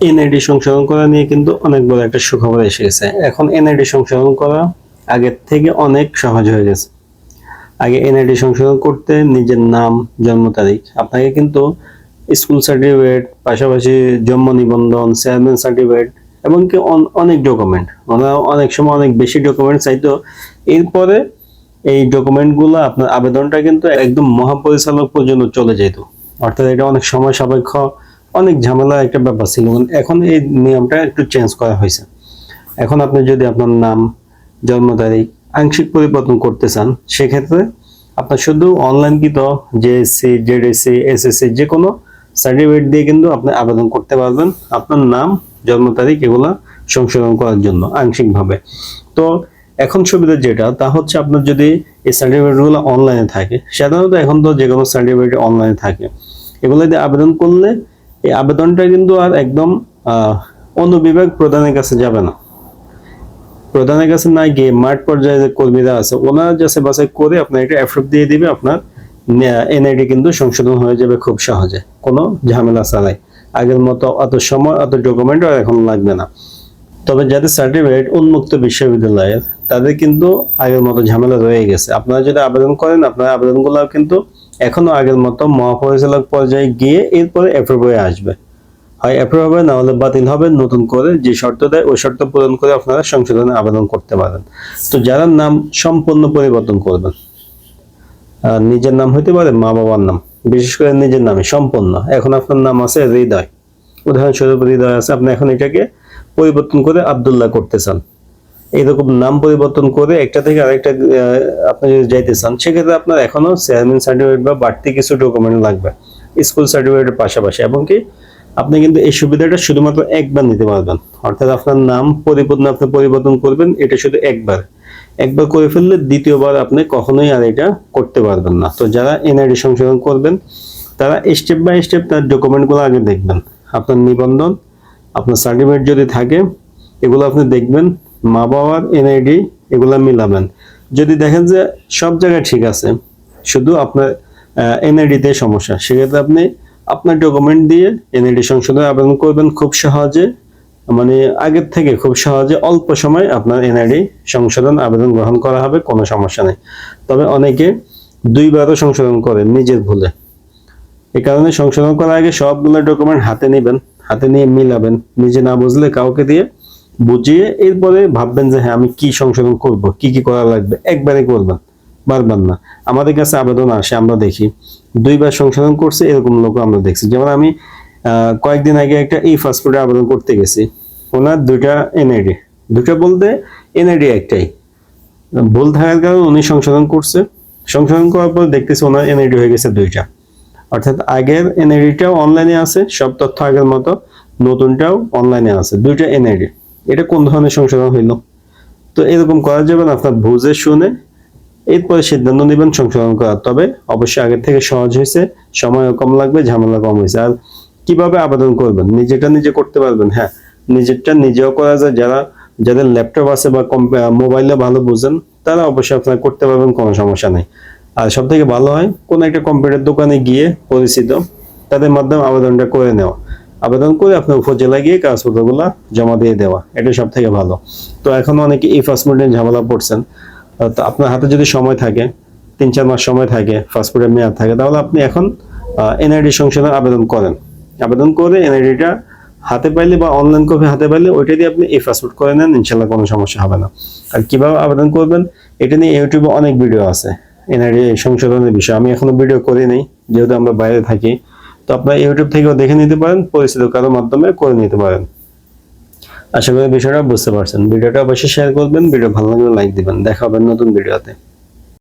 NID সংশোধন করা নিয়ে কিন্তু অনেক বড় একটা সুখবর এসে গেছে। এখন এনআইডি সংশোধন করা আগের থেকে অনেক সহজ হয়ে গেছে। আগে এনআইডি সংশোধন করতে নিজের নাম, জন্ম তারিখ, আপনাকে কিন্তু স্কুল সার্টিফিকেট, পাশাপাশি জন্ম নিবন্ধন, চেয়ারম্যান সার্টিফিকেট, এমনকি অনেক ডকুমেন্ট, ওনারা অনেক সময় অনেক বেশি ডকুমেন্ট চাইতো। এরপরে এই ডকুমেন্টগুলো আপনার আবেদনটা কিন্তু একদম মহাপরিচালক পর্যন্ত চলে যেত। অর্থাৎ এটা অনেক সময় সাপেক্ষ, অনেক ঝামেলা একটা ব্যাপার ছিল। এখন এই নিয়মটা একটু চেঞ্জ করা হয়েছে। এখন আপনি যদি আপনার নাম, জন্ম তারিখ আংশিক পরিবর্তন করতে চান, সেক্ষেত্রে আপনার শুধু অনলাইনকৃত জেএসসি, জেডএসসি, এসএসসি যে কোনো সার্টিফিকেট দিয়ে কিন্তু আপনি আবেদন করতে পারবেন আপনার নাম, জন্ম তারিখ এগুলা সংশোধন করার জন্য আংশিকভাবে। তো এখন সুবিধা যেটা, তা হচ্ছে আপনার যদি এই সার্টিফিকেটগুলো অনলাইনে থাকে, সাধারণত এখন তো যে কোনো সার্টিফিকেট অনলাইনে থাকে, এগুলো দিয়ে আবেদন করলে এই আবেদনটা কিন্তু আর একদম অন্য বিভাগ প্রধানের কাছে যাবে না। প্রধানের কাছে না গিয়ে মাঠ পর্যায়ে যে কর্মীরা আছে ওনারা যাচাই বাছাই করে আপনার এটা অ্যাপ্রুভ দিয়ে দিবে, আপনার এনআইডি কিন্তু সংশোধন হয়ে যাবে খুব সহজে, কোনো ঝামেলা ছাড়াই। আগের মতো অত সময়, অত ডকুমেন্ট আর এখন লাগবে না। তবে যাদের সার্টিফিকেট উন্মুক্ত বিশ্ববিদ্যালয়ের, তাদের কিন্তু আগের মতো ঝামেলা রয়ে গেছে। আপনারা যদি আবেদন করেন, আপনার আবেদনগুলো কিন্তু এখনো আগের মতো মহাপরিচালক পর্যায়ে গিয়ে এরপরে অ্যাপ্রুভ হয়ে আসবে। হয় অ্যাপ্রুভ হবে, না হলে বাতিল হবে। নতুন করে যে শর্ত দেয় ওই শর্ত পূরণ করে আপনারা সংশোধনে আবেদন করতে পারেন। তো যারা নাম সম্পূর্ণ পরিবর্তন করবেন, নিজের নাম হইতে পারে, মা বাবার নাম, বিশেষ করে নিজের নামে সম্পূর্ণ। এখন আপনার নাম আছে হৃদয়, উদাহরণস্বরূপ হৃদয় আছে, আপনি এখন এটাকে পরিবর্তন করে আব্দুল্লাহ করতে চান। এইরকম নাম পরিবর্তন করে একটা থেকে আরেকটা আপনি যদি যাইতে চান, সেক্ষেত্রে আপনার এখনো চেয়ারম্যান সার্টিফিকেট বা বাড়তি কিছু ডকুমেন্ট লাগবে স্কুল সার্টিফিকেটের পাশাপাশি। এবং কি আপনি কিন্তু এই সুবিধাটা শুধুমাত্র একবার নিতে পারবেন। অর্থাৎ আপনার নাম পরিপূর্ণ আপনি পরিবর্তন করবেন, এটা শুধু একবার করে ফেললে দ্বিতীয়বার আপনি কখনোই আর এটা করতে পারবেন না। তো যারা এনআইডি সংশোধন করবেন, তারা স্টেপ বাই স্টেপ তার ডকুমেন্টগুলো আগে দেখবেন। আপনার নিবন্ধন, আপনার সার্টিফিকেট যদি থাকে, এগুলো আপনি দেখবেন। মা বাবার এনআইডি এগুলো মিলাবেন। যদি দেখেন যে সব জায়গায় ঠিক আছে, শুধু আপনার এনআইডিতে সমস্যা, সেক্ষেত্রে আপনি আপনার ডকুমেন্ট দিয়ে এনআইডি সংশোধনে আবেদন করবেন খুব সহজে। মানে আগের থেকে খুব সহজে অল্প সময় আপনার এনআইডি সংশোধন আবেদন গ্রহণ করা হবে, কোনো সমস্যা নেই। তবে অনেকে দুইবারও সংশোধন করেন নিজের ভুলে। এই কারণে সংশোধন করার আগে সবগুলো ডকুমেন্ট হাতে নেবেন, হাতে নিয়ে মিলাবেন। নিজে না বুঝলে কাউকে দিয়ে বুঝিয়ে এরপরে ভাববেন যে হ্যাঁ আমি কি সংশোধন করব, কি কি করা লাগবে, একবারে করবেন, বারবার না। আমাদের কাছে আবেদন আসে, আমরা দেখি দুইবার সংশোধন করছে এরকম লোক আমরা দেখছি। যেমন আমি কয়েকদিন আগে একটা ই পাসপোর্টে আবেদন করতে গেছি, ওনার দুইটা এনআইডি, দুইটা বলতে এনআইডি একটাই, ভুল থাকার কারণে উনি সংশোধন করছে। সংশোধন করার পর দেখতেছি ওনার এনআইডি হয়ে গেছে দুইটা। অর্থাৎ আগের এনআইডিটাও অনলাইনে আছে, সব তথ্য আগের মতো, নতুনটাও অনলাইনে আছে, দুইটা এনআইডি। এটা কোন ধরনের সংশোধন হইলো? তো এরকম করা যাবে না। আপনার বুঝে শুনে এরপরে সিদ্ধান্ত নেবেন সংশোধন করার। তবে অবশ্যই আগের থেকে সহজ হয়েছে, সময়ও কম লাগবে, ঝামেলা কম হয়েছে। আর কিভাবে আবেদন করবেন, নিজেটা নিজে করতে পারবেন। হ্যাঁ, নিজেরটা নিজেও করা যায়। যাদের ল্যাপটপ আছে বা মোবাইলে ভালো বুঝেন, তারা অবশ্যই আপনারা করতে পারবেন, কোনো সমস্যা নেই। আর সব থেকে ভালো হয় কোনো একটা কম্পিউটার দোকানে গিয়ে পরিচিত তাদের মাধ্যমে আবেদনটা করে নেওয়া। আবেদন করে আপনার উপজেলায় গিয়ে কাগজপত্রগুলো জমা দিয়ে দেওয়া, এটা সব থেকে ভালো। তো এখন অনেকে ই পাসপোর্টের ঝামেলা পড়ছেন। তো আপনার হাতে যদি সময় থাকে, 3-4 মাস সময় থাকে, পাসপোর্টের মেয়াদ থাকে, তাহলে আপনি এখন এনআইডি সংশোধন আবেদন করেন। আবেদন করে এনআইডিটা হাতে পাইলে বা অনলাইন কপি হাতে পাইলে ওইটা দিয়ে আপনি ই পাসপোর্ট করে নেন, ইনশাল্লাহ কোনো সমস্যা হবে না। আর কিভাবে আবেদন করবেন এটা নিয়ে ইউটিউবে অনেক ভিডিও আছে, এনআইডি সংশোধনের বিষয়ে। আমি এখনো ভিডিও করি নাই, যেহেতু আমরা বাইরে থাকি। তো আপনারা ইউটিউব থেকেও দেখে নিতে পারেন, পরিচিত কারোর মাধ্যমে করে নিতে পারেন। আশা করি বিষয়টা বুঝতে পারছেন। ভিডিওটা অবশ্যই শেয়ার করবেন, ভিডিও ভালো লাগলে লাইক দিবেন। দেখা হবে নতুন ভিডিওতে।